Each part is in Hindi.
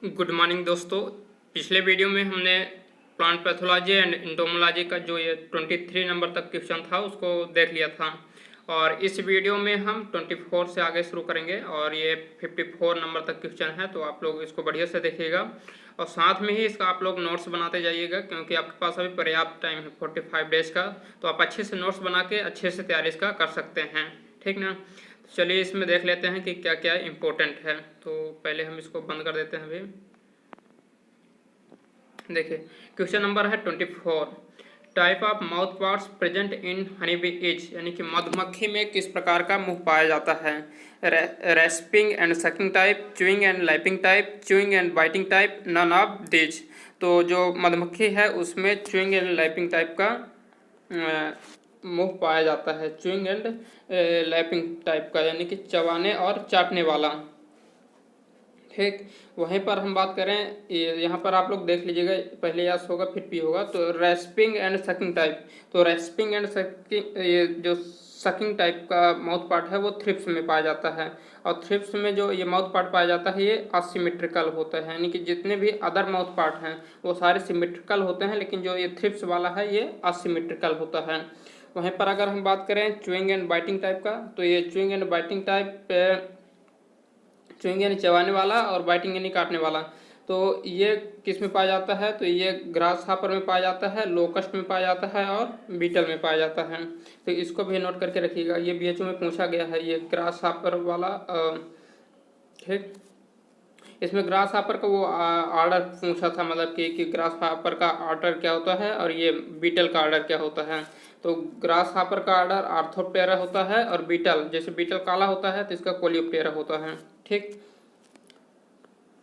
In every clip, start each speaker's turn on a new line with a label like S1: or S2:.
S1: गुड मॉर्निंग दोस्तों। पिछले वीडियो में हमने प्लांट पैथोलॉजी एंड एंटोमोलॉजी का जो ये 23 नंबर तक क्वेश्चन था उसको देख लिया था, और इस वीडियो में हम 24 से आगे शुरू करेंगे और ये 54 नंबर तक क्वेश्चन है, तो आप लोग इसको बढ़िया से देखिएगा और साथ में ही इसका आप लोग नोट्स बनाते जाइएगा, क्योंकि आपके पास अभी पर्याप्त टाइम है 45 डेज का, तो आप अच्छे से नोट्स बना के अच्छे से तैयारी इसका कर सकते हैं। ठीक ना, चलिए इसमें देख लेते हैं कि क्या क्या इम्पोर्टेंट है। तो पहले हम इसको बंद कर देते हैं। अभी देखिए क्वेश्चन नंबर है 24। Type of mouth parts present in honey B is, यानी कि मधुमक्खी में किस प्रकार का मुंह पाया जाता है। Rasping and sucking type, chewing and lapping type, chewing and biting type, none of this. तो जो मधुमक्खी है उसमें च्यूइंग एंड लैपिंग टाइप का मुंह पाया जाता है, च्यूइंग एंड लैपिंग टाइप का, यानी कि चबाने और चाटने वाला। ठीक, वहीं पर हम बात करें, यहाँ पर आप लोग देख लीजिएगा, पहले यस होगा फिर पी होगा, तो रेस्पिंग एंड सकिंग टाइप। तो रेस्पिंग एंड सकिंग, ये जो सकिंग टाइप का माउथ पार्ट है वो थ्रिप्स में पाया जाता है, और थ्रिप्स में जो ये माउथ पार्ट पाया जाता है ये असिमेट्रिकल होता है, यानी कि जितने भी अदर माउथ पार्ट हैं वो सारे सिमेट्रिकल होते हैं, लेकिन जो ये थ्रिप्स वाला है ये असिमेट्रिकल होता है। वहीं पर अगर हम बात करें च्यूइंग एंड बाइटिंग टाइप का, तो ये chewing and biting type, chewing यानी चबाने वाला और बाइटिंग यानी काटने वाला, तो ये किस में पाया जाता है, तो ये ग्रास हापर में पाया जाता है, लोकस्ट में पाया जाता है और बीटल में पाया जाता है। तो इसको भी नोट करके रखिएगा, ये बीएचओ में पूछा गया है, ये ग्रास हापर वाला। ठीक, इसमें ग्रास हापर का वो ऑर्डर पूछा था, मतलब कि ग्रास हापर का ऑर्डर क्या होता है और ये बीटल का ऑर्डर क्या होता है। तो ग्रास हापर का ऑर्डर आर्थोप्टेरा होता है, और बीटल, जैसे बीटल काला होता है तो इसका कोलियोप्टेरा होता है। ठीक,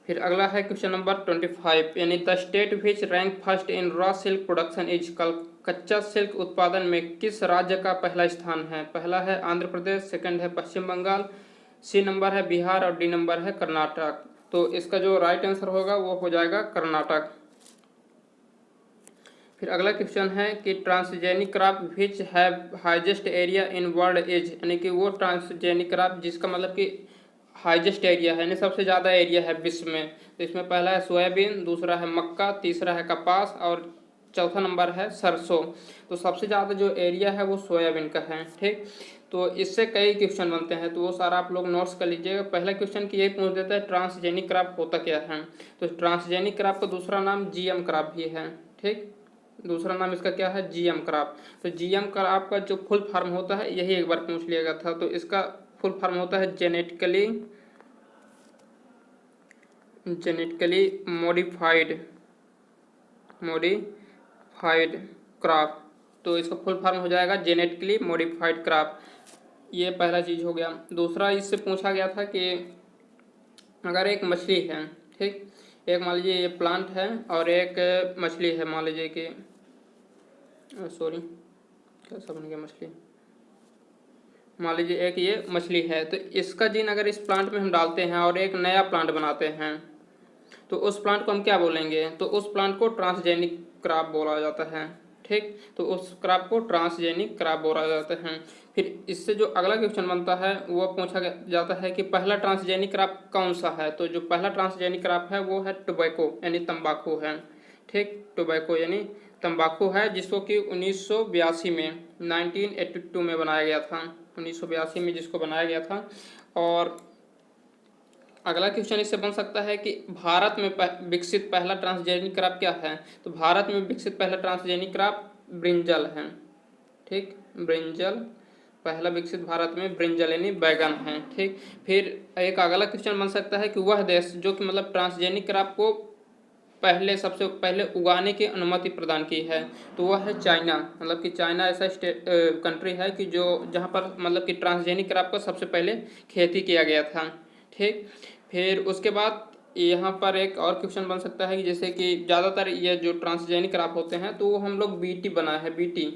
S1: फिर अगला है क्वेश्चन नंबर 25, यानी the state which rank first in raw silk production is, कल कच्चा सिल्क उत्पादन में किस राज्य का पहला स्थान है। पहला है आंध्र प्रदेश, सेकंड है पश्चिम बंगाल, सी नंबर है बिहार और डी नंबर है कर्नाटक। तो इसका जो राइट आंसर होगा वो हो जाएगा कर्नाटक। फिर अगला क्वेश्चन है कि transgenic crop which have highest area in world is, यानी कि वो ट्रांसजेनिक क्रॉप जिसका मतलब कि हाइजेस्ट एरिया है, यानी सबसे ज़्यादा एरिया है विश्व में। तो इसमें पहला है सोयाबीन, दूसरा है मक्का, तीसरा है कपास और चौथा नंबर है सरसों। तो सबसे ज़्यादा जो एरिया है वो सोयाबीन का है। ठीक, तो इससे कई क्वेश्चन बनते हैं, तो वो सारा आप लोग नोट्स कर लीजिएगा। पहला क्वेश्चन की यही पूछ देता है ट्रांसजेनिक क्रॉप होता क्या है, तो ट्रांसजेनिक क्रॉप का दूसरा नाम जीएम क्रॉप भी है। ठीक, दूसरा नाम इसका क्या है, जीएम क्रॉप। तो जीएम क्रॉप का जो फुल फॉर्म होता है यही एक बार पूछ लिया गया था, तो इसका फुल फॉर्म होता है जेनेटिकली मॉडिफाइड क्रॉप। तो इसका फुल फॉर्म हो जाएगा जेनेटिकली मॉडिफाइड क्रॉप। ये पहला चीज़ हो गया। दूसरा इससे पूछा गया था कि अगर एक मछली है, ठीक, एक मान लीजिए ये प्लांट है और एक मछली है, मान लीजिए कि सॉरी कैसा बन गया मछली, मान लीजिए एक ये मछली है, तो इसका जीन अगर इस प्लांट में हम डालते हैं और एक नया प्लांट बनाते हैं, तो उस प्लांट को हम क्या बोलेंगे, तो उस प्लांट को ट्रांसजेनिक क्रॉप बोला जाता है। ठीक, तो उस क्रॉप को ट्रांसजेनिक क्रॉप बोला जाता है। फिर इससे जो अगला क्वेश्चन बनता है वो पूछा जाता है कि पहला ट्रांसजेनिक क्रॉप कौन सा है। तो जो पहला ट्रांसजेनिक क्रॉप है वो है टोबैको, यानी तंबाकू है। ठीक, टोबैको यानी तंबाकू है, जिसको कि 1982 में 1982 में बनाया गया था, 1982 में जिसको बनाया गया था। और अगला क्वेश्चन इससे बन सकता है कि भारत में विकसित पहला ट्रांसजेनिक क्रॉप क्या है। तो भारत में विकसित पहला ट्रांसजेनिक क्रॉप ब्रिंजल है। ठीक, ब्रिंजल पहला विकसित भारत में ब्रिंजल यानी बैगन है। ठीक, फिर एक अगला क्वेश्चन बन सकता है कि वह देश जो कि मतलब ट्रांसजेनिक क्रॉप को सबसे पहले उगाने की अनुमति प्रदान की है, तो वह है चाइना। मतलब कि चाइना ऐसा कंट्री है कि जो जहाँ पर मतलब कि ट्रांसजेनिक क्रॉप का सबसे पहले खेती किया गया था। ठीक, फिर उसके बाद यहाँ पर एक और क्वेश्चन बन सकता है कि जैसे कि ज़्यादातर ये जो ट्रांसजेनिक क्रॉप होते हैं तो वो हम लोग बीटी बना है, बीटी,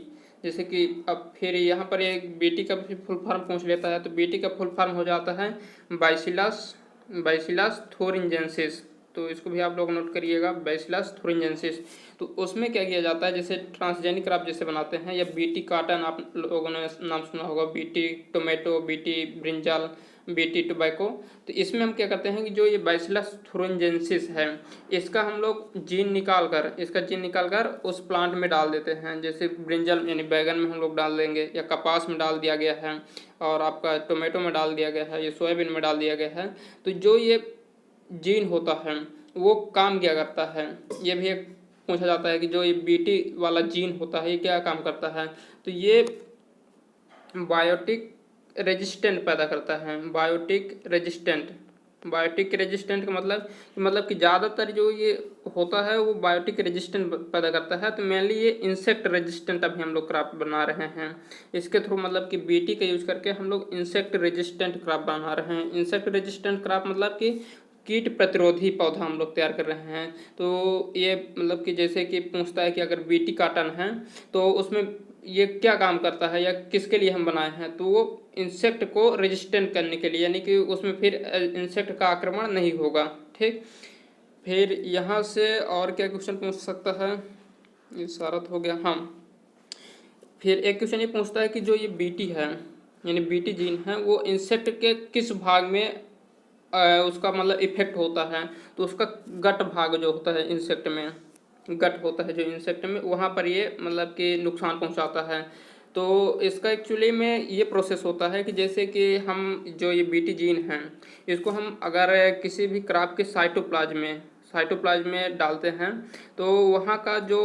S1: जैसे कि अब फिर यहाँ पर एक बीटी का भी फुल फॉर्म पूछ लेता है, तो बीटी का फुल फॉर्म हो जाता है बैसिलस थोरिंजेंसिस। तो इसको भी आप लोग नोट करिएगा, बैसिलस थोरिंजेंसिस। तो उसमें क्या किया जाता है, जैसे ट्रांसजेनिक क्रॉप जैसे बनाते हैं, या बीटी काटन आप लोगों ने नाम सुना होगा, BT tomato, BT brinjal, BT tobacco. तो इसमें हम क्या करते हैं कि जो ये बैसिलस थुरिंजेंसिस है, इसका हम लोग जीन निकाल कर उस प्लांट में डाल देते हैं। जैसे ब्रिंजल यानी बैगन में हम लोग डाल देंगे, या कपास में डाल दिया गया है, और आपका टोमेटो में डाल दिया गया है, ये सोयाबीन में डाल दिया गया है। तो जो ये जीन होता है वो काम क्या करता है, ये भी एक पूछा जाता है कि जो ये बीटी वाला जीन होता है ये क्या काम करता है। तो ये बायोटिक रेजिस्टेंट पैदा करता है। बायोटिक रेजिस्टेंट का मतलब कि ज़्यादातर जो ये होता है वो बायोटिक रेजिस्टेंट पैदा करता है। तो मेनली ये इंसेक्ट रेजिस्टेंट अभी हम लोग क्रॉप बना रहे हैं इसके थ्रू, मतलब कि बीटी का यूज करके हम लोग इंसेक्ट रेजिस्टेंट क्रॉप बना रहे हैं। इंसेक्ट रेजिस्टेंट क्रॉप मतलब कि कीट प्रतिरोधी पौधा हम लोग तैयार कर रहे हैं। तो ये मतलब कि जैसे कि पूछता है कि अगर बीटी कॉटन है तो उसमें ये क्या काम करता है या किसके लिए हम बनाए हैं, तो वो इंसेक्ट को रेजिस्टेंट करने के लिए, यानी कि उसमें फिर इंसेक्ट का आक्रमण नहीं होगा। ठीक, फिर यहाँ से और क्या क्वेश्चन पूछ सकता है, ये सारा तो हो गया। हाँ, फिर एक क्वेश्चन ये पूछता है कि जो ये बीटी है यानी बीटी जीन है वो इंसेक्ट के किस भाग में उसका मतलब इफेक्ट होता है। तो उसका गट भाग जो होता है इंसेक्ट में, गट होता है जो इंसेक्ट में, वहाँ पर ये मतलब कि नुकसान पहुँचाता है। तो इसका एक्चुअली में ये प्रोसेस होता है कि जैसे कि हम जो ये बीटी जीन है इसको हम अगर किसी भी क्रॉप के साइटोप्लाज्म में डालते हैं तो वहाँ का जो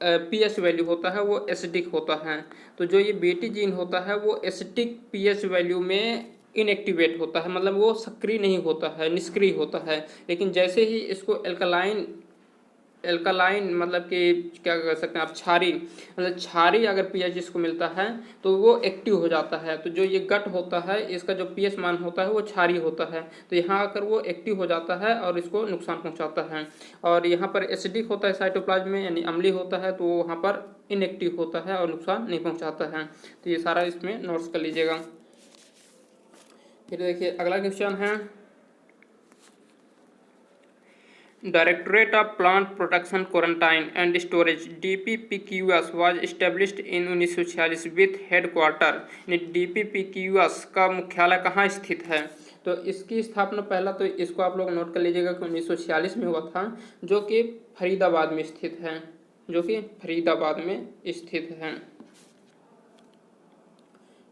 S1: पीएच वैल्यू होता है वो एसिडिक होता है। तो जो ये बीटी जीन होता है वो एसिडिक पीएच वैल्यू में इनएक्टिवेट होता है, मतलब वो सक्रिय नहीं होता है, निष्क्रिय होता है। लेकिन जैसे ही इसको एल्कालाइन मतलब कि क्या कर सकते हैं आप, क्षारी, मतलब क्षारी अगर पीएच इसको मिलता है तो वो एक्टिव हो जाता है। तो जो ये गट होता है इसका जो पीएच मान होता है वो क्षारी होता है, तो यहाँ आकर वो एक्टिव हो जाता है और इसको नुकसान पहुँचाता है। और यहाँ पर एसिडिक होता है साइटोप्लाज्म में यानी अम्लीय होता है, तो वो वहाँ पर इनएक्टिव होता है और नुकसान नहीं पहुँचाता है। तो ये सारा इसमें नोट्स कर लीजिएगा। फिर देखिए अगला क्वेश्चन है, Directorate of Plant Protection Quarantine and Storage DPPQS was established in 1946 with headquarter। DPPQS का मुख्यालय कहाँ स्थित है। तो इसकी स्थापना पहला तो इसको आप लोग नोट कर लीजिएगा कि 1946 में हुआ था, जो कि फरीदाबाद में स्थित है।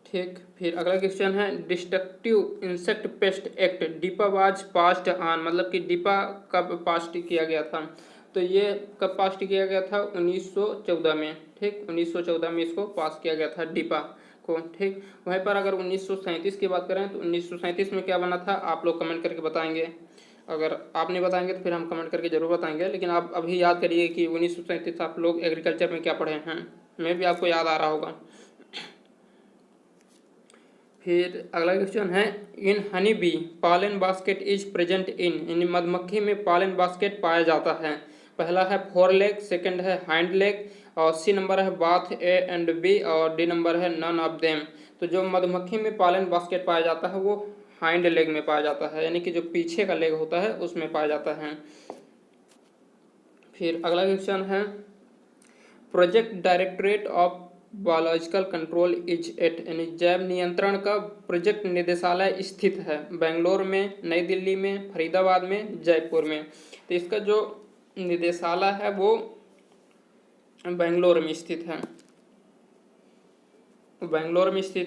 S1: ठीक, फिर अगला क्वेश्चन है, destructive insect pest act DIPA was passed on, मतलब कि डिपा कब पास किया गया था। तो ये कब पास किया गया था, 1914 में। ठीक, 1914 में इसको पास किया गया था डिपा को। ठीक, वहीं पर अगर 1937 की बात करें तो 1937 में क्या बना था, आप लोग कमेंट करके बताएंगे। अगर आप नहीं बताएंगे तो फिर हम कमेंट करके ज़रूर बताएंगे, लेकिन आप अभी याद करिए कि 1937 आप लोग एग्रीकल्चर में क्या पढ़े हैं, मैं भी आपको याद आ रहा होगा। फिर अगला क्वेश्चन है, in honey bee pollen basket is present in, यानी मधुमक्खी में पॉलन बास्केट पाया जाता है। पहला है फोर लेग, सेकंड है हाइंड लेग, और सी नंबर है बाथ ए एंड बी, और डी नंबर है नन ऑफ देम। तो जो मधुमक्खी में पॉलन बास्केट पाया जाता है वो हाइंड लेग में पाया जाता है, यानी कि जो पीछे का लेग होता है उसमें पाया जाता है। फिर अगला क्वेश्चन है, project directorate of biological control is at, यानी जैव नियंत्रण का प्रोजेक्ट निदेशालय स्थित है बेंगलोर में, नई दिल्ली में, फरीदाबाद में, जयपुर में। तो इसका जो निदेशालय है वो बेंगलोर में स्थित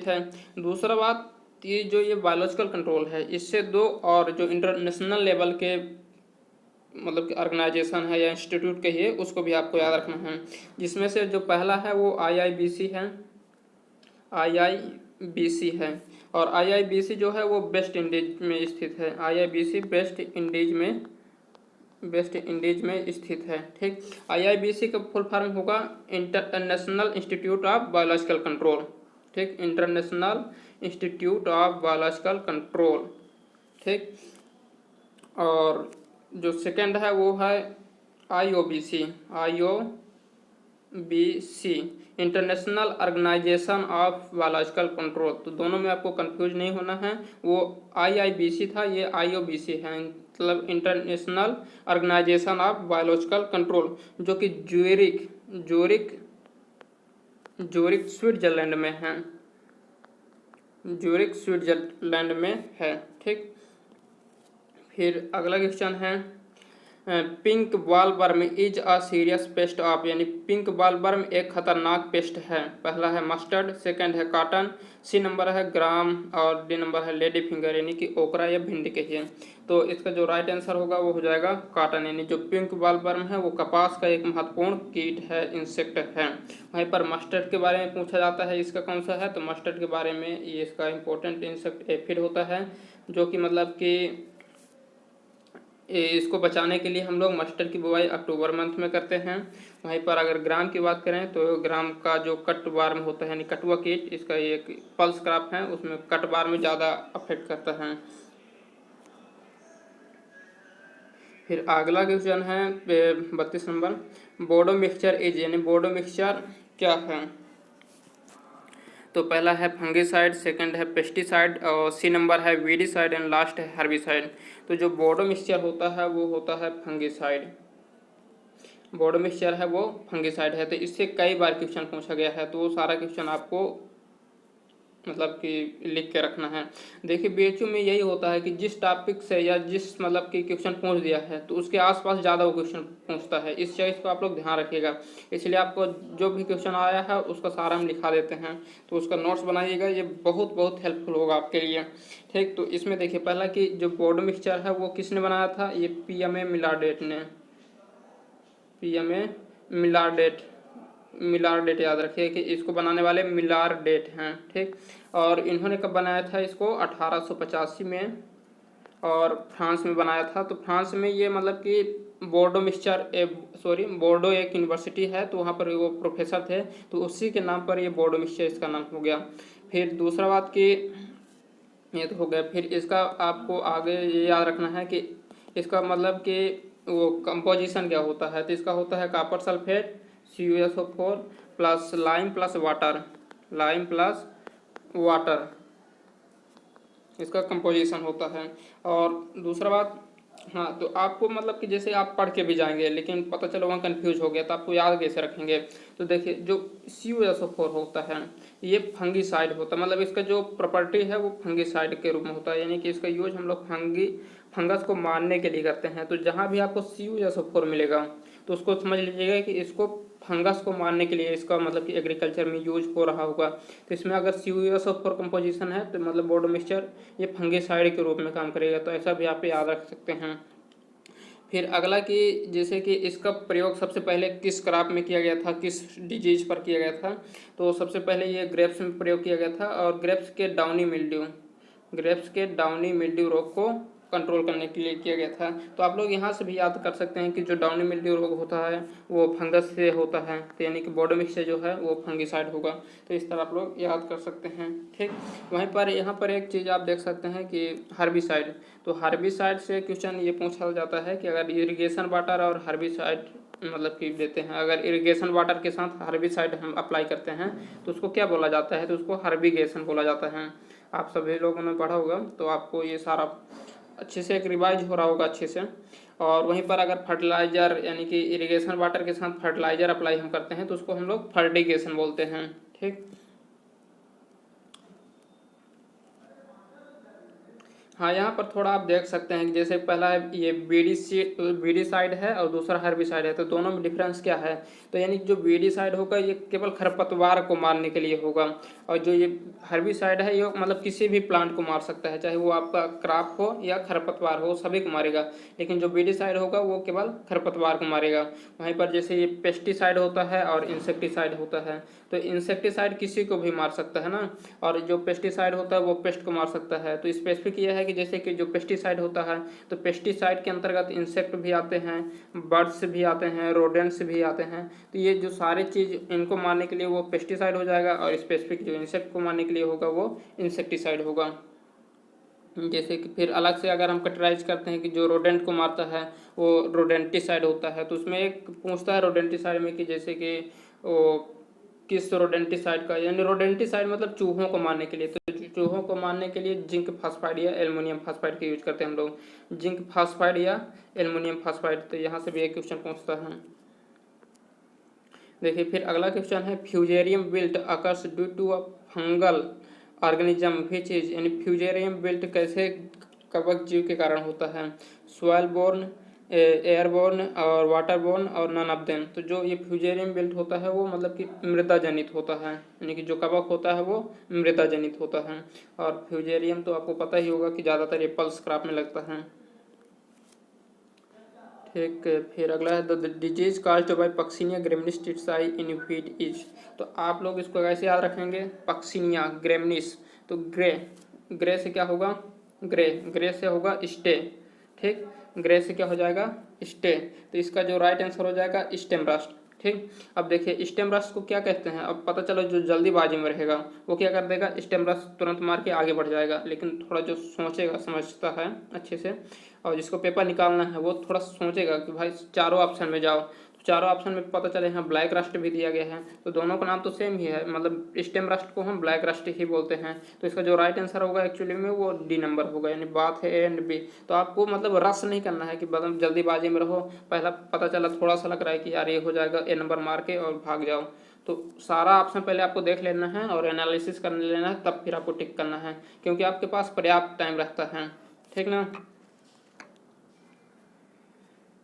S1: है। दूसरा बात, ये जो ये बायोलॉजिकल कंट्रोल है इससे दो और जो इंटरनेशनल लेवल के मतलब कि ऑर्गेनाइजेशन है या इंस्टीट्यूट कहिए उसको भी आपको याद रखना है, जिसमें से जो पहला है वो आईआईबीसी है। और आईआईबीसी जो है वो वेस्ट इंडीज में स्थित है। आईआईबीसी वेस्ट इंडीज में स्थित है। ठीक, आईआईबीसी का फुल फॉर्म होगा international institute of biological control. ठीक, international institute of biological control. ठीक, और जो सेकंड है वो है IOBC international organization of biological control. तो दोनों में आपको कंफ्यूज नहीं होना है, वो आईआईबीसी था, ये आईओबीसी है, मतलब international organization of biological control, जो कि ज्यूरिख स्विट्जरलैंड में है। ज्यूरिख स्विट्जरलैंड में है। ठीक, फिर अगला क्वेश्चन है pink bollworm is a serious paste of, यानी पिंक बॉलवर्म एक खतरनाक पेस्ट है। पहला है मस्टर्ड, सेकंड है कॉटन, सी नंबर है ग्राम और डी नंबर है लेडी फिंगर यानी कि ओकरा या भिंडी कहिए। तो इसका जो राइट आंसर होगा वो हो जाएगा कॉटन, यानी जो पिंक बॉलवर्म है वो कपास का एक महत्वपूर्ण कीट है, इंसेक्ट है। वहीं पर मस्टर्ड के बारे में पूछा जाता है, इसका कौन सा है, तो मस्टर्ड के बारे में ये इसका इंपॉर्टेंट इंसेक्ट एफिड होता है, जो कि मतलब कि इसको बचाने के लिए हम लोग मस्टर्ड की बुवाई अक्टूबर मंथ में करते हैं। वहीं पर अगर ग्राम की बात करें तो ग्राम का जो कट वार्म होता है यानी कटुआ कीट, इसका एक पल्स क्रॉप है, उसमें कट वार्म में ज़्यादा अफेक्ट करता है। फिर अगला क्वेश्चन है 32 नंबर, बोडो मिक्सचर इज, यानी बोडो मिक्सचर क्या है। तो पहला है फंगिसाइड, सेकंड है पेस्टिसाइड और सी नंबर है वीडिसाइड एंड लास्ट है हर्बिसाइड। तो जो बोडो मिक्सचर होता है वो होता है फंगिसाइड, बोडो मिक्सचर है वो फंगिसाइड है। तो इससे कई बार क्वेश्चन पूछा गया है, तो वो सारा क्वेश्चन आपको मतलब कि लिख के रखना है। देखिए बीएचयू में यही होता है कि जिस टॉपिक से या जिस मतलब कि क्वेश्चन पूछ दिया है तो उसके आसपास ज़्यादा वो क्वेश्चन पूछता है, इस चीज़ को आप लोग ध्यान रखिएगा। इसलिए आपको जो भी क्वेश्चन आया है उसका सारा हम लिखा देते हैं, तो उसका नोट्स बनाइएगा, ये बहुत बहुत हेल्पफुल होगा आपके लिए। ठीक, तो इसमें देखिए पहला कि जो बोर्ड मिक्सचर है वो किसने बनाया था, ये PMA मिलार्डेट ने, PMA मिलार्डेट याद रखिए कि इसको बनाने वाले मिलार्डेट हैं। ठीक, और इन्होंने कब बनाया था इसको, 1885 में, और फ्रांस में बनाया था। तो फ्रांस में ये मतलब कि बोर्डो बोर्डो एक यूनिवर्सिटी है, तो वहाँ पर वो प्रोफेसर थे, तो उसी के नाम पर ये बोर्डो मिक्सचर इसका नाम हो गया। फिर दूसरा बात कि ये तो हो गया, फिर इसका आपको आगे ये याद रखना है कि इसका मतलब कि वो कंपोजिशन क्या होता है। तो इसका होता है copper sulphate CuSO4 plus lime plus water, इसका कंपोजिशन होता है। और दूसरा बात, हाँ, तो आपको मतलब कि जैसे आप पढ़ के भी जाएंगे लेकिन पता चलो वहाँ कंफ्यूज हो गया तो आपको याद कैसे रखेंगे। तो देखिए जो CuSO4 होता है ये फंगीसाइड होता है, मतलब इसका जो प्रॉपर्टी है वो फंगीसाइड के रूप में होता है, यानी कि इसका यूज हम लोग फंगस को मारने के लिए करते हैं। तो जहाँ भी आपको CuSO4 मिलेगा तो उसको समझ लीजिएगा कि इसको फंगस को मारने के लिए इसका मतलब कि एग्रीकल्चर में यूज हो रहा होगा। तो इसमें अगर CuSO4 कंपोजिशन है तो मतलब बोर्डो मिक्सचर ये फंगिसाइड के रूप में काम करेगा, तो ऐसा भी आप याद रख सकते हैं। फिर अगला कि जैसे कि इसका प्रयोग सबसे पहले किस क्रॉप में किया गया था, किस डिजीज पर किया गया था, तो सबसे पहले ये ग्रेप्स में प्रयोग किया गया था, और ग्रेप्स के डाउनी मिल्ड्यू रोग को कंट्रोल करने के लिए किया गया था। तो आप लोग यहाँ से भी याद कर सकते हैं कि जो डाउनी मिल्ड्यू रोग होता है वो फंगस से होता है, तो यानी कि बोडो मिक्सचर जो है वो फंगिसाइड होगा। तो इस तरह आप लोग याद कर सकते हैं। ठीक, वहीं पर यहाँ पर एक चीज़ आप देख सकते हैं कि हर्बिसाइड, तो हर्बिसाइड से क्वेश्चन ये पूछा जाता है कि अगर इरिगेशन वाटर और हर्बिसाइड मतलब कि देते हैं, अगर इरिगेशन वाटर के साथ हर्बिसाइड हम अप्लाई करते हैं तो उसको क्या बोला जाता है, तो उसको हर्बिगेशन बोला जाता है। आप सभी लोगों ने पढ़ा होगा, तो आपको ये सारा अच्छे से एक रिवाइज हो रहा होगा अच्छे से। और वहीं पर अगर फर्टिलाइज़र यानी कि इरिगेशन वाटर के साथ फर्टिलाइज़र अप्लाई हम करते हैं तो उसको हम लोग फर्टिगेशन बोलते हैं। ठीक, हाँ, यहाँ पर थोड़ा आप देख सकते हैं कि जैसे पहला है ये वीडीसाइड है और दूसरा हर्बिसाइड है, तो दोनों में डिफरेंस क्या है। तो यानी जो वीडीसाइड होगा ये केवल खरपतवार को मारने के लिए होगा, और जो ये हर्बिसाइड है ये मतलब किसी भी प्लांट को मार सकता है, चाहे वो आपका क्रॉप हो या खरपतवार हो, सभी को मारेगा। लेकिन जो वीडीसाइड होगा वो केवल खरपतवार को मारेगा। वहीं पर जैसे ये पेस्टिसाइड होता है और इंसेक्टिसाइड होता है, तो इंसेक्टिसाइड किसी को भी मार सकता है ना, और जो पेस्टिसाइड होता है वो पेस्ट को मार सकता है। तो स्पेसिफिक ये है कि जैसे कि जो पेस्टिसाइड होता है तो पेस्टिसाइड के अंतर्गत इंसेक्ट भी आते हैं, बर्ड्स भी आते हैं, रोडेंट्स भी आते हैं। तो ये जो सारे चीज़ इनको मारने के लिए वो पेस्टिसाइड हो जाएगा, और स्पेसिफिक जो इंसेक्ट को मारने के लिए होगा वो इंसेक्टिसाइड होगा। जैसे कि फिर अलग से अगर हम कैटेगराइज करते हैं कि जो रोडेंट को मारता है वो रोडेंटिसाइड होता है, तो उसमें एक पूछता है रोडेंटिसाइड में कि जैसे कि वो किस रोडेंटिसाइड का, यानी रोडेंटिसाइड मतलब चूहों को मारने के लिए, तो चूहों को मारने के लिए जिंक फास्फाइड या एल्युमिनियम फास्फाइड का यूज करते हैं हम लोग, जिंक फास्फाइड या एल्युमिनियम फास्फाइड। तो यहाँ से भी एक क्वेश्चन पूछता है। देखिए फिर अगला क्वेश्चन है fusarium wilt occurs due to a fungal organism which is यानी फ्यूजेरियम बिल्ट कैसे कवक जीव के कारण होता है, सॉइल बोर्न, एयरबोर्न और वाटर बोर्न और नन ऑफ देम। तो जो ये फ्यूजेरियम बिल्ट होता है वो मतलब कि मृदा जनित होता है, यानी कि जो कवक होता है वो मृदा जनित होता है। और फ्यूजेरियम तो आपको पता ही होगा कि ज़्यादातर ये पल्स क्रॉप में लगता है। ठीक है, फिर अगला है the disease caused by Puccinia graminis tritici in wheat is. तो आप लोग इसको कैसे याद रखेंगे, पक्सिनिया ग्रेमनिस, तो ग्रे, ग्रे से क्या होगा, ग्रे, ग्रे से होगा स्टे, ठीक, ग्रे से क्या हो जाएगा स्टे। तो इसका जो राइट आंसर हो जाएगा स्टेम रस्ट। ठीक, अब देखिए स्टेम रस्ट को क्या कहते हैं, अब पता चलो जो जल्दीबाजी में रहेगा वो क्या कर देगा, स्टेम रस्ट तुरंत मार के आगे बढ़ जाएगा, लेकिन थोड़ा जो सोचेगा समझता है अच्छे से और जिसको पेपर निकालना है वो थोड़ा सोचेगा कि भाई चारों ऑप्शन में जाओ, तो चारों ऑप्शन में पता चले यहाँ ब्लैक रस्ट भी दिया गया है, तो दोनों का नाम तो सेम ही है, मतलब स्टेम रस्ट को हम ब्लैक रस्ट ही बोलते हैं। तो इसका जो राइट आंसर होगा एक्चुअली में वो डी नंबर होगा, यानी बात है ए एंड बी। तो आपको मतलब रश नहीं करना है कि मतलब जल्दीबाजी में रहो, पहला पता चला थोड़ा सा लग रहा है कि यार ये हो जाएगा, ए नंबर मार के और भाग जाओ। तो सारा ऑप्शन पहले आपको देख लेना है और एनालिसिस कर लेना है, तब फिर आपको टिक करना है, क्योंकि आपके पास पर्याप्त टाइम रहता है। ठीक ना।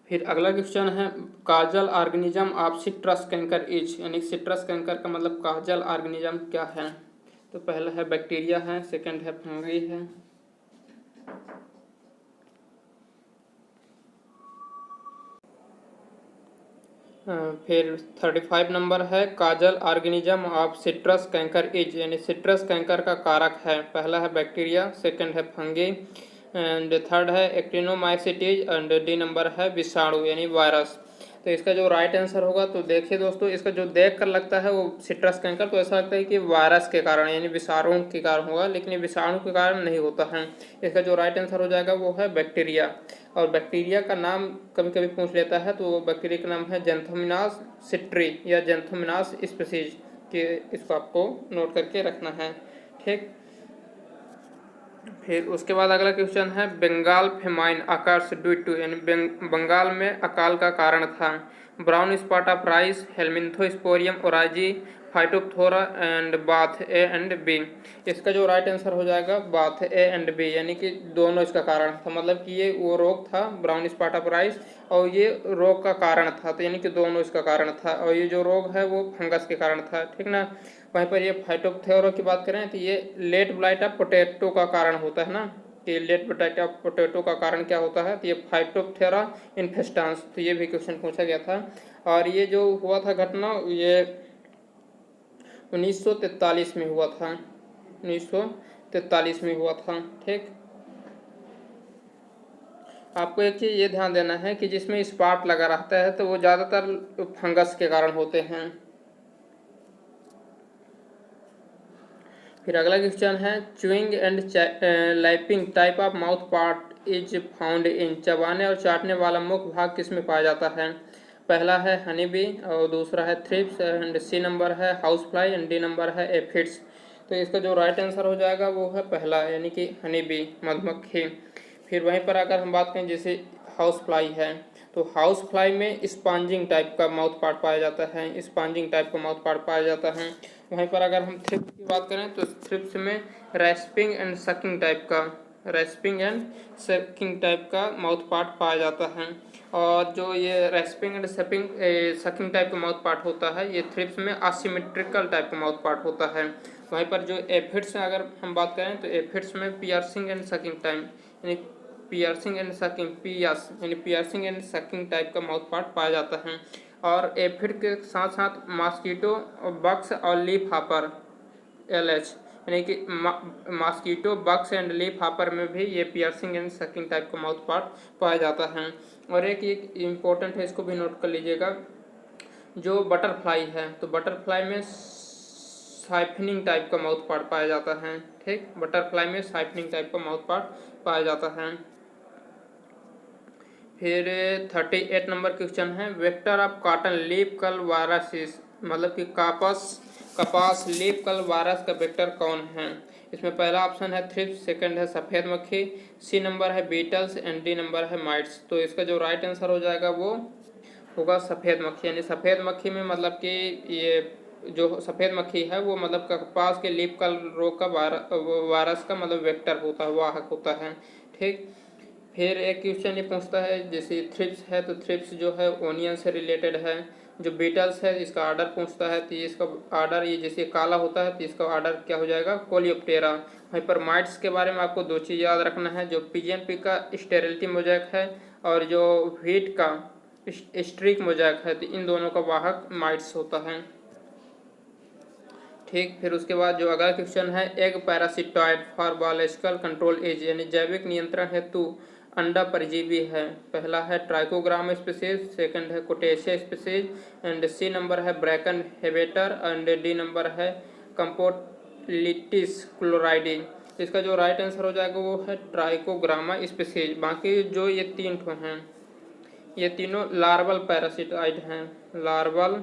S1: फिर अगला क्वेश्चन है causal organism of citrus canker is, यानी सिट्रस कैंकर का मतलब काजल ऑर्गेनिज्म क्या है। तो पहला है बैक्टीरिया है, सेकंड है फंगी है, फिर 35 नंबर है causal organism of citrus canker is, यानी सिट्रस कैंकर का कारक है। पहला है बैक्टीरिया, सेकंड है फंगी एंड थर्ड है एक्टिनोमाइसिटीज एंड डी नंबर है विषाणु यानी वायरस। तो इसका जो राइट आंसर होगा, तो देखिए दोस्तों इसका जो देख कर लगता है वो सिट्रस कैंकर, तो ऐसा लगता है कि वायरस के कारण यानी विषाणु के कारण होगा, लेकिन ये विषाणु के कारण नहीं होता है। इसका जो राइट आंसर हो जाएगा वो है बैक्टीरिया। और बैक्टीरिया का नाम कभी कभी पूछ लेता है, तो बैक्टीरिया का नाम है जेंथोमिनास सिट्री या जेंथोमिनास स्पीसीज के, इसको आपको नोट करके रखना है। ठीक, फिर उसके बाद अगला क्वेश्चन है Bengal famine occurs due to, यानी बंगाल में अकाल का कारण था। Brown spot of rice, helminthosporium oryzae, phytophthora and both A and B. इसका जो राइट आंसर हो जाएगा बाथ ए एंड बी, यानी कि दोनों इसका कारण था, मतलब कि ये वो रोग था ब्राउन स्पॉट ऑफ राइस और ये रोग का कारण था, तो यानी कि दोनों इसका कारण था, और ये जो रोग है वो फंगस के कारण था। ठीक ना। वहीं पर ये फाइटोप्थोरा की बात करें तो ये लेट ब्लाइट ऑफ पोटैटो का कारण होता है ना, कि लेट ब्लाइट ऑफ पोटैटो का कारण क्या होता है, तो ये फाइटोप्थोरा इन्फेस्टांस, तो ये भी क्वेश्चन पूछा गया था। और ये जो हुआ था घटना ये 1943 में हुआ था, 1943 में हुआ था। ठीक, आपको एक चीज़ ये ध्यान देना है कि जिसमें स्पॉट लगा रहता है तो वो ज़्यादातर फंगस के कारण होते हैं। फिर अगला क्वेश्चन है chewing and lapping type of mouth part is found in, चबाने और चाटने वाला मुख्य भाग किस में पाया जाता है। पहला है हनी बी और दूसरा है थ्रिप्स एंड सी नंबर है house fly and D number है एफिड्स। तो इसका जो राइट आंसर हो जाएगा वो है पहला, यानी कि हनी बी मधुमक्खी। फिर वहीं पर अगर हम बात करें जैसे हाउस फ्लाई है, तो हाउस फ्लाई में स्पॉन्जिंग टाइप का माउथ पार्ट पाया जाता है, स्पॉन्जिंग टाइप का माउथ पार्ट पाया जाता है। वहीं पर अगर हम थ्रिप्स की बात करें तो थ्रिप्स में रैस्पिंग एंड सकिंग टाइप का, रैस्पिंग एंड सकिंग टाइप का माउथ पार्ट पाया जाता है। और जो ये रैस्पिंग एंड सकिंग टाइप का माउथ पार्ट होता है ये थ्रिप्स में असिमेट्रिकल टाइप का माउथ पार्ट होता है। वहीं पर जो एफिड्स में अगर हम बात करें तो एफिड्स में पियर्सिंग एंड सकिंग टाइम यानी पियर्सिंग एंड सकिंग पियर्स यानी पियर्सिंग एंड सकिंग टाइप का माउथ पार्ट पाया जाता है। और एफिड के साथ साथ मॉस्किटो बग्स और लीफ हॉपर LH यानी कि mosquito bugs and leaf hopper में भी ये पियर्सिंग एंड सकिंग टाइप का माउथ पार्ट पाया जाता है। और एक इम्पोर्टेंट है, इसको भी नोट कर लीजिएगा, जो बटरफ्लाई है तो बटरफ्लाई में साइफनिंग टाइप का माउथ पार्ट पाया जाता है। ठीक, बटरफ्लाई में साइफनिंग टाइप का माउथ पार्ट पाया जाता है। फिर 38 नंबर क्वेश्चन है vector of cotton leaf curl virus, मतलब कि कपास लीफ कल वायरस का वेक्टर कौन है। इसमें पहला ऑप्शन है थ्रिप्स, सेकंड है सफ़ेद मक्खी, सी नंबर है बीटल्स एंड डी नंबर है माइट्स। तो इसका जो राइट आंसर हो जाएगा वो होगा सफ़ेद मक्खी, यानी सफ़ेद मक्खी में मतलब कि ये जो सफ़ेद मक्खी है वो मतलब कपास के लीफ कल रोग का वायरस का मतलब वेक्टर होता है, वाहक होता है। ठीक, फिर एक क्वेश्चन ये पूछता है जैसे थ्रिप्स है तो थ्रिप्स जो है ओनियन से रिलेटेड है। जो बीटल्स है इसका आर्डर पूछता है तो ये इसका आर्डर, ये जैसे काला होता है तो इसका आर्डर क्या हो जाएगा, कोलियोप्टेरा। वहीं पर माइट्स के बारे में आपको दो चीज़ याद रखना है, जो पीजेंपी का स्टेरिलिटी मोजैक है और जो व्हीट का स्ट्रिक मोजैक है, तो इन दोनों का वाहक माइट्स होता है। ठीक, फिर उसके बाद जो अगला क्वेश्चन है, egg parasitoid for biological control as, यानी जैविक नियंत्रण हेतु अंडा परजीवी है। पहला है ट्राइकोग्राम स्पीसीज, सेकंड है कोटेशिया स्पीसीज, एंड सी नंबर है ब्रैकन हेवेटर, एंड डी नंबर है कंपोलिटिस क्लोराइडी। इसका जो राइट आंसर हो जाएगा वो है ट्राइकोग्रामा स्पीसीज। बाकी जो ये तीन ठो हैं ये तीनों लार्वल पैरासिटाइड हैं, लार्वल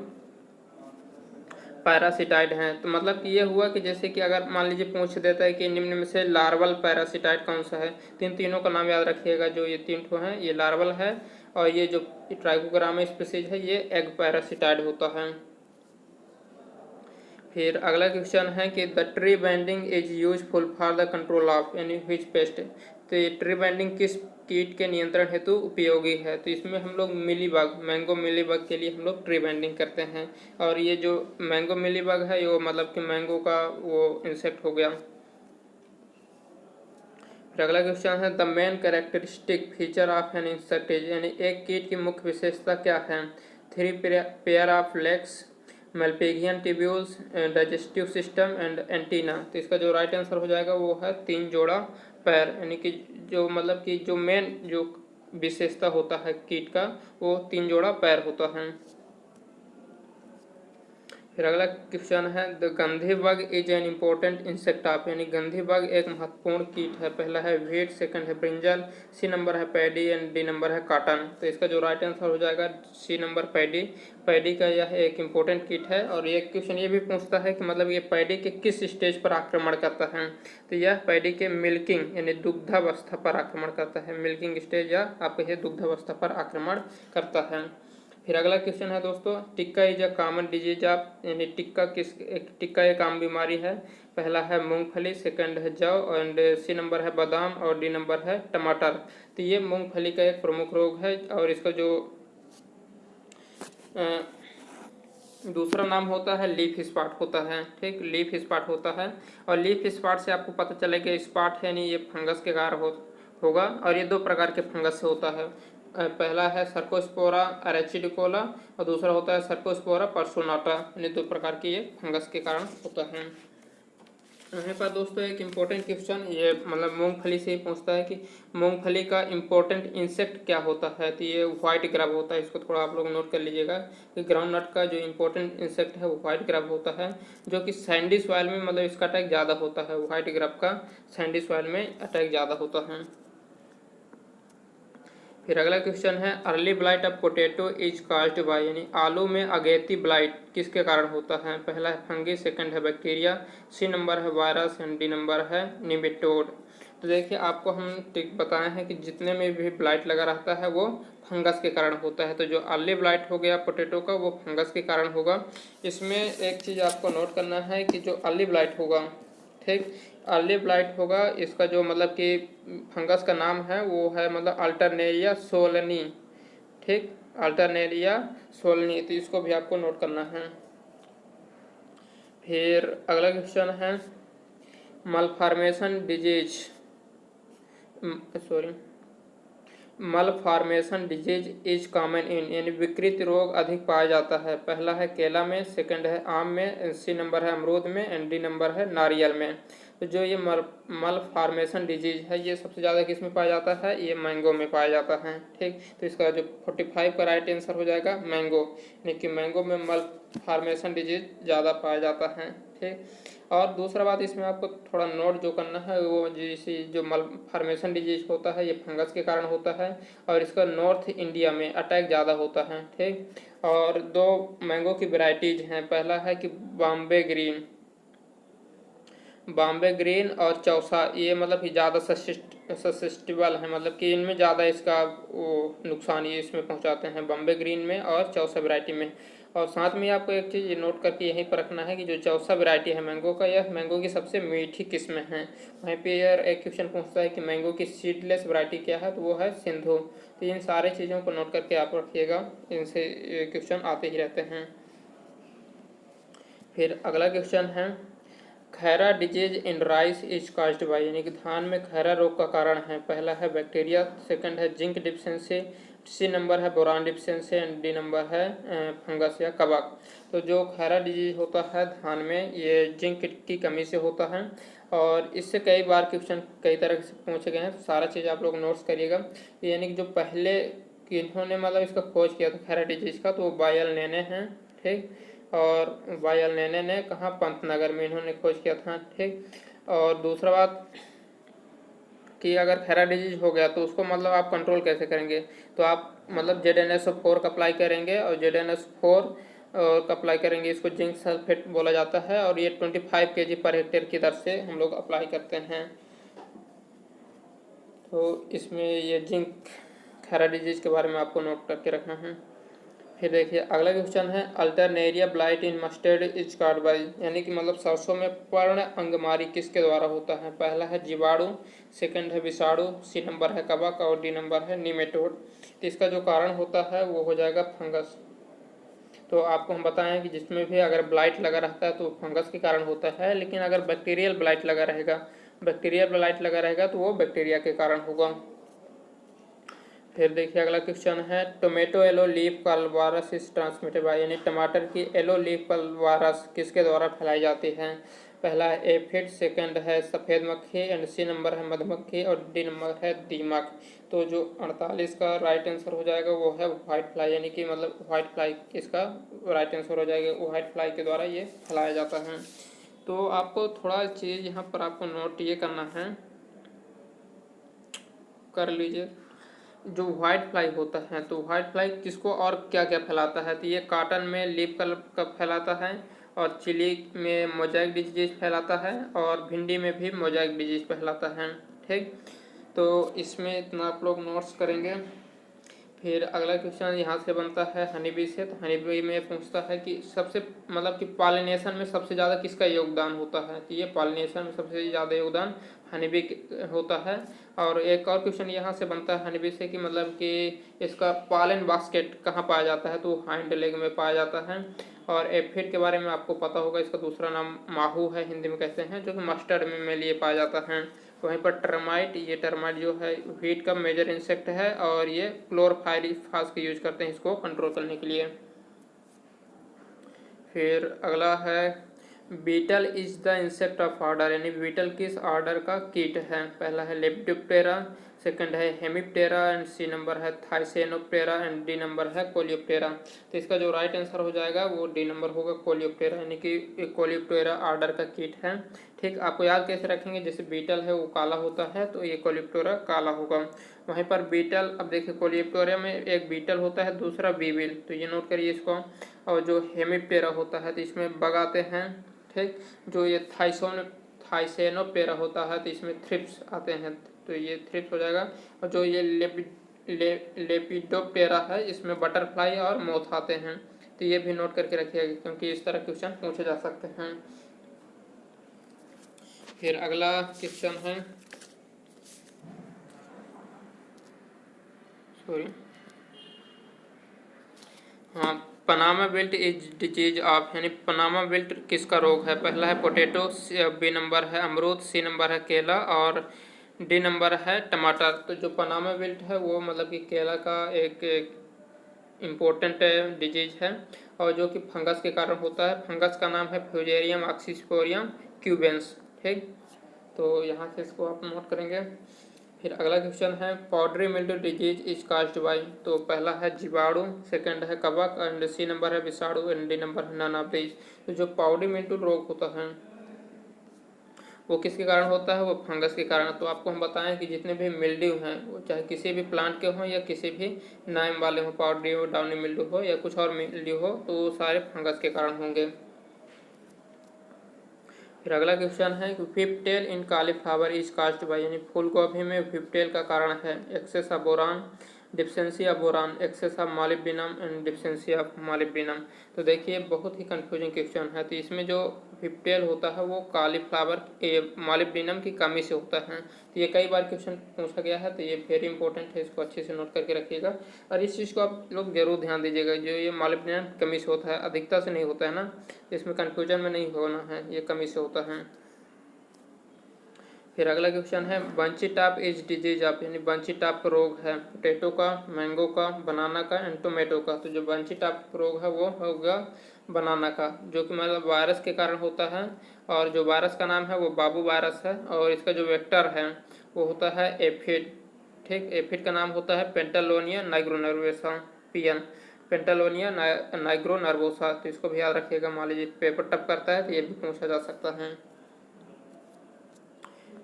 S1: पैरासिटाइड हैं। तो मतलब कि ये हुआ कि जैसे कि अगर मान लीजिए पूछ देता है कि निम्न में से लार्वल पैरासिटाइड कौन सा है, तो इन तीनों का नाम याद रखिएगा। जो ये तीन ठो हैं ये लार्वल है, और ये जो ट्राइकोग्रामा स्पीसीज है ये एग पैरासिटाइड होता है। फिर अगला क्वेश्चन है कि the tree bending is useful for the control of, यानी व्हिच पेस्ट। तो ये ट्री बेंडिंग किस कीट के नियंत्रण हेतु उपयोगी है, तो इसमें हम लोग मिलीबग, मैंगो मिलीबग के लिए हम लोग ट्री बेंडिंग करते हैं। और ये जो मैंगो मिलीबग है ये मतलब कि मैंगो का वो इंसेक्ट हो गया। फिर अगला क्वेश्चन है the main characteristic feature of an insect is, यानी एक कीट की मुख्य विशेषता क्या है। 3 pair of legs, malpighian tubules, digestive system and antenna. तो इसका जो राइट आंसर हो जाएगा वो है 3 जोड़ा पैर, यानी कि जो मतलब कि जो मेन जो विशेषता होता है कीट का वो 3 जोड़ा पैर होता है। फिर अगला क्वेश्चन है द गंधी bug is an important insect of, यानी गंधी बग एक महत्वपूर्ण कीट है। पहला है व्हीट, सेकंड है ब्रिंजल, सी नंबर है पैडी, एंड डी नंबर है कॉटन। तो इसका जो राइट आंसर हो जाएगा सी नंबर पैडी। पैडी का यह एक इम्पोर्टेंट कीट है। और एक क्वेश्चन ये भी पूछता है कि मतलब ये पैडी के किस स्टेज पर आक्रमण करता है, तो यह पैडी के मिल्किंग यानी दुग्धावस्था पर आक्रमण करता है। मिल्किंग स्टेज या आप कहिए दुग्धावस्था पर आक्रमण करता है। फिर अगला क्वेश्चन है दोस्तों, tikka is a common disease of, यानी टिक्का एक आम बीमारी है। पहला है मूंगफली, सेकंड है जौ, एंड सी नंबर है बादाम, और डी नंबर है टमाटर। तो ये मूंगफली का एक प्रमुख रोग है, और इसका जो दूसरा नाम होता है लीफ स्पॉट होता है। ठीक, लीफ स्पॉट होता है। और लीफ स्पॉट से आपको पता चलेगा स्पॉट है नहीं, ये फंगस के कारण होगा। और ये दो प्रकार के फंगस से होता है। पहला है सर्कोस्पोरा अरेचिडिकोला, और दूसरा होता है सर्कोस्पोरा पर्सोनाटा। यानी दो प्रकार के ये फंगस के कारण होता है। यहाँ पर दोस्तों एक इम्पोर्टेंट क्वेश्चन ये मतलब मूंगफली से ही पूछता है कि मूंगफली का इम्पोर्टेंट इंसेक्ट क्या होता है, तो ये व्हाइट ग्रैब होता है। इसको थोड़ा आप लोग नोट कर लीजिएगा कि ग्राउंड नट का जो इम्पोर्टेंट इंसेक्ट है वो व्हाइट ग्रैब होता है, जो कि सैंडी सॉइल में मतलब इसका अटैक ज़्यादा होता है। व्हाइट ग्रैब का सैंडी सॉइल में अटैक ज़्यादा होता है। फिर अगला क्वेश्चन है early blight of potato is caused bye, यानी आलू में अगेती ब्लाइट किसके कारण होता है। पहला है फंगी, सेकंड है बैक्टीरिया, सी नंबर है वायरस, एंड डी नंबर है निमेटोड। तो देखिए आपको हम टिक बताए हैं कि जितने में भी ब्लाइट लगा रहता है वो फंगस के कारण होता है। तो जो अर्ली ब्लाइट हो गया पोटैटो का वो फंगस के कारण होगा। इसमें एक चीज़ आपको नोट करना है कि जो अर्ली ब्लाइट होगा, ठीक, अर्ली ब्लाइट होगा, इसका जो मतलब कि फंगस का नाम है वो है मतलब अल्टरनेरिया सोलनी। ठीक, अल्टरनेरिया सोलनी। तो इसको भी आपको नोट करना है। फिर अगला क्वेश्चन है malformation disease, malformation disease is common in, यानी विकृत रोग अधिक पाया जाता है। पहला है केला में, सेकंड है आम में, सी नंबर है अमरूद में, एंड डी नंबर है नारियल में। तो जो ये मलफॉर्मेशन डिजीज है ये सबसे ज़्यादा किस में पाया जाता है, ये मैंगो में पाया जाता है। ठीक, तो इसका जो 45 का राइट आंसर हो जाएगा मैंगो, यानी कि मैंगो में मलफॉर्मेशन डिजीज ज़्यादा पाया जाता है। ठीक, और दूसरा बात इसमें आपको थोड़ा नोट जो करना है वो जैसे जो मलफॉर्मेशन डिजीज होता है ये फंगस के कारण होता है, और इसका नॉर्थ इंडिया में अटैक ज़्यादा होता है। ठीक, और दो मैंगो की वैरायटीज़ हैं। पहला है कि बॉम्बे ग्रीन, बॉम्बे ग्रीन और चौसा ये मतलब कि ज़्यादा सस्टेबल है, मतलब कि इनमें ज़्यादा इसका वो नुकसान ये इसमें पहुंचाते हैं, बॉम्बे ग्रीन में और चौसा वैरायटी में। और साथ में आपको एक चीज़ नोट करके यहीं पर रखना है कि जो चौसा वैरायटी है मैंगो का, यह मैंगो की सबसे मीठी किस्म है। वहीं पे यार एक क्वेश्चन पूछता है कि मैंगो की सीडलेस वैरायटी क्या है, तो वो है सिंधु। तो इन सारे चीज़ों को नोट करके आप रखिएगा, इनसे क्वेश्चन आते ही रहते हैं। फिर अगला क्वेश्चन है Khaira disease in rice is caused bye, यानी कि धान में खैरा रोग का कारण है। पहला है बैक्टीरिया, सेकंड है जिंक डिफिशियंसी, सी नंबर है boron deficiency and D number है फंगस या कवक। तो जो खैरा डिजीज होता है धान में, ये जिंक की कमी से होता है और इससे कई बार क्वेश्चन कई तरह से पूछे गए हैं। तो सारा चीज़ आप लोग नोट्स करिएगा। यानी कि जो पहले इन्होंने मतलब इसका खोज किया था खैरा डिजीज का, तो वो बायल नेने हैं, ठीक। और बायल नेने ने कहाँ, पंतनगर में इन्होंने खोज किया था, ठीक। और दूसरा बात कि अगर खैरा डिजीज हो गया तो उसको मतलब आप कंट्रोल कैसे करेंगे, तो आप मतलब ZnSO4 का अप्लाई करेंगे और ZnSO4 का अप्लाई करेंगे। इसको जिंक सल्फेट बोला जाता है और ये 25 kg पर हेक्टेयर की दर से हम लोग अप्लाई करते हैं। तो इसमें ये जिंक खैरा डिजीज के बारे में आपको नोट करके रखना है। फिर देखिए अगला क्वेश्चन है Alternaria blight in mustard is caused by, यानी कि मतलब सरसों में पर्ण अंगमारी किसके द्वारा होता है। पहला है जीवाणु, सेकंड है विषाणु, सी नंबर है कवक और डी नंबर है निमेटोड। तो इसका जो कारण होता है वो हो जाएगा फंगस। तो आपको हम बताएं कि जिसमें भी अगर ब्लाइट लगा रहता है तो फंगस के कारण होता है, लेकिन अगर बैक्टीरियल ब्लाइट लगा रहेगा तो वो बैक्टीरिया के कारण होगा। फिर देखिए अगला क्वेश्चन है tomato yellow leaf curl virus is transmitted by, यानी टमाटर की येलो लीफ कल वायरस किसके द्वारा फैलाई जाती है। पहला है एफिड, सेकंड है सफ़ेद मक्खी एंड सी नंबर है मधुमक्खी और डी नंबर है दीमक। तो जो 48 का राइट आंसर हो जाएगा वो है व्हाइट फ्लाई, यानी कि मतलब व्हाइट फ्लाई इसका राइट आंसर हो जाएगा। व्हाइट फ्लाई के द्वारा ये फैलाया जाता है। तो आपको थोड़ा चीज़ यहाँ पर आपको नोट ये करना है, कर लीजिए। जो व्हाइट फ्लाई होता है तो व्हाइट फ्लाई किसको और क्या क्या फैलाता है, तो ये कॉटन में लीफ कलर का फैलाता है और चिली में मोजाइक डिजीज फैलाता है और भिंडी में भी मोजाइक डिजीज फैलाता है, ठीक। तो इसमें इतना आप लोग नोट्स करेंगे। फिर अगला क्वेश्चन यहाँ से बनता है हनी बी से। तो हनी बी में पूछता है कि सबसे मतलब कि पॉलिनेशन में सबसे ज़्यादा किसका योगदान होता है, तो ये पॉलिनेशन में सबसे ज़्यादा योगदान हनी बी होता है। और एक और क्वेश्चन यहाँ से बनता है हनी बी से कि मतलब कि इसका पॉलन बास्केट कहाँ पाया जाता है, तो हाइंड लेग में पाया जाता है। और एफिड के बारे में आपको पता होगा, इसका दूसरा नाम माहू है, हिंदी में कहते हैं, जो कि मस्टर्ड में लिए पाया जाता है। वहीं पर टर्माइट, ये टर्माइट जो है वीट का मेजर इंसेक्ट है और ये क्लोरोफाइरिफास का यूज करते हैं इसको कंट्रोल करने के लिए। फिर अगला है beetle is the insect of order, यानी बीटल किस ऑर्डर का कीट है। पहला है लेपिडोप्टेरा, सेकंड है हेमिप्टेरा एंड सी नंबर है थाइसेनोप्टेरा एंड डी नंबर है कोलियोप्टेरा। तो इसका जो राइट आंसर हो जाएगा वो डी नंबर होगा कोलियोप्टेरा, यानी कि कोलियोप्टेरा ऑर्डर का कीट है, ठीक। आपको याद कैसे रखेंगे, जैसे बीटल है वो काला होता है तो ये कोलियोप्टेरा काला होगा। वहीं पर बीटल, अब देखिए कोलियोप्टेरा में एक बीटल होता है, दूसरा बीबिल, तो ये नोट करिए इसको। और जो हेमिप्टेरा होता है तो इसमें बग आते हैं, ठीक। जो ये थाइसेनोपेरा होता है तो इसमें थ्रिप्स आते हैं, तो ये थ्रिप्स हो जाएगा। और जो ये लेपिडोप्टेरा है इसमें बटरफ्लाई और मोथ आते हैं, तो ये भी नोट करके रखिएगा क्योंकि इस तरह क्वेश्चन पूछे जा सकते हैं। फिर अगला क्वेश्चन है हाँ Panama belt is disease of, यानी पनामा बेल्ट किसका रोग है। पहला है पोटैटो, बी नंबर है अमरूद, सी नंबर है केला और डी नंबर है टमाटर। तो जो पनामा बेल्ट है वो मतलब कि केला का एक इम्पोर्टेंट डिजीज है और जो कि फंगस के कारण होता है। फंगस का नाम है फ्यूजेरियम ऑक्सीस्पोरियम क्यूबेंस, ठीक। तो यहाँ से इसको आप नोट करेंगे। फिर अगला क्वेश्चन है powdery mildew disease is caused bye, तो पहला है जीवाणु, सेकंड है कवक एंड सी नंबर है विषाणु एंड डी नंबर है नन ऑफ दीज। तो जो पाउडरी मिल्ड्यू रोग होता है वो किसके कारण होता है, वो फंगस के कारण। तो आपको हम बताएं कि जितने भी मिल्ड्यू हैं वो चाहे किसी भी प्लांट के हों या किसी भी नाइम वाले हों, पाउडरी हो, डाउनी मिल्ड्यू हो या कुछ और मिल्ड्यू हो, तो वो सारे फंगस के कारण होंगे। फिर अगला क्वेश्चन है कि whiptail in cauliflower is caused by, यानी फूल गोभी में फिप्टेल का कारण है excess of boron, deficiency of boron, excess of molybdenum and deficiency of molybdenum. तो देखिए बहुत ही कंफ्यूजिंग क्वेश्चन है। तो इसमें जो फिप्टेल होता है वो कॉलीफ्लावर मॉलिब्डेनम की कमी से होता है। तो ये कई बार क्वेश्चन पूछा गया है, तो ये वेरी इंपॉर्टेंट है, इसको अच्छे से नोट करके रखिएगा। और इस चीज़ को आप लोग जरूर ध्यान दीजिएगा, जो ये मॉलिब्डेनम कमी से होता है, अधिकता से नहीं होता है ना, इसमें कंफ्यूजन में नहीं होना है, ये कमी से होता है। फिर अगला क्वेश्चन है bunchy top is disease of, यानी बंची टॉप रोग है पोटैटो का, मैंगो का, बनाना का एंड टोमेटो का। तो जो बंची टॉप रोग है वो होगा बनाना का, जो कि मतलब वायरस के कारण होता है। और जो वायरस का नाम है वो बाबू वायरस है, और इसका जो वेक्टर है वो होता है एफिड। ठीक, एफिड का नाम होता है पेंटालोनिया नाइग्रोनर्वोसा, पीएन पेंटालोनिया नाइग्रोनर्वोसा। तो इसको भी याद रखिएगा, मान लीजिए पेपर टप करता है तो ये भी पूछा जा सकता है।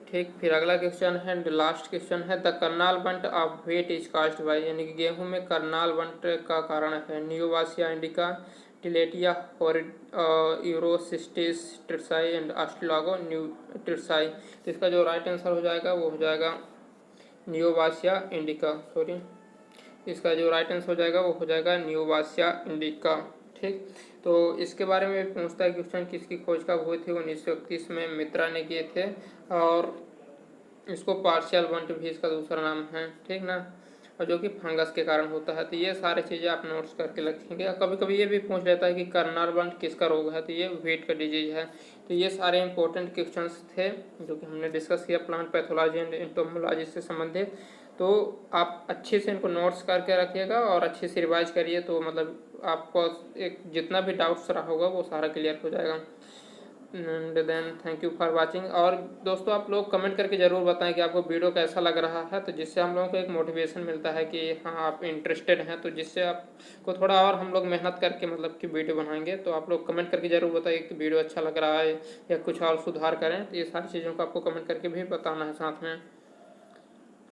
S1: ठीक, फिर अगला क्वेश्चन है लास्ट क्वेश्चन है the Karnal bunt of wheat is caused by, यानी कि गेहूं में करनाल बंट का कारण है neovossia indica, tilletia urocystis tritici and ustilago nuda tritici. तो इसका जो राइट आंसर हो जाएगा वो हो जाएगा नियोवासिया इंडिका, सॉरी, इसका जो राइट आंसर हो जाएगा वो हो जाएगा नियोवासिया इंडिका। ठीक, तो इसके बारे में भी पूछता है क्वेश्चन, किसकी खोज कब हुई थी, 1931 में मित्रा ने किए थे, और इसको पार्शियल बंट भी इसका दूसरा नाम है। ठीक ना, और जो कि फंगस के कारण होता है। तो ये सारी चीज़ें आप नोट्स करके रखेंगे। और कभी कभी ये भी पूछ लेता है कि करनाल बंट किसका रोग है, तो ये व्हीट का डिजीज है। तो ये सारे इंपॉर्टेंट क्वेश्चंस थे जो कि हमने डिस्कस किया प्लांट पैथोलॉजी एंड एंटोमोलॉजी से संबंधित। तो आप अच्छे से इनको नोट्स करके रखिएगा और अच्छे से रिवाइज करिए, तो मतलब आपको एक जितना भी डाउट्स रहा होगा वो सारा क्लियर हो जाएगा। And then thank you for watching. और दोस्तों आप लोग कमेंट करके ज़रूर बताएं कि आपको वीडियो कैसा लग रहा है, तो जिससे हम लोगों को एक मोटिवेशन मिलता है कि हाँ आप इंटरेस्टेड हैं, तो जिससे आपको थोड़ा और हम लोग मेहनत करके मतलब कि वीडियो बनाएंगे। तो आप लोग कमेंट करके ज़रूर बताइए कि वीडियो अच्छा लग रहा है या कुछ और सुधार करें। तो ये सारी चीज़ों को आपको कमेंट करके भी बताना है साथ में।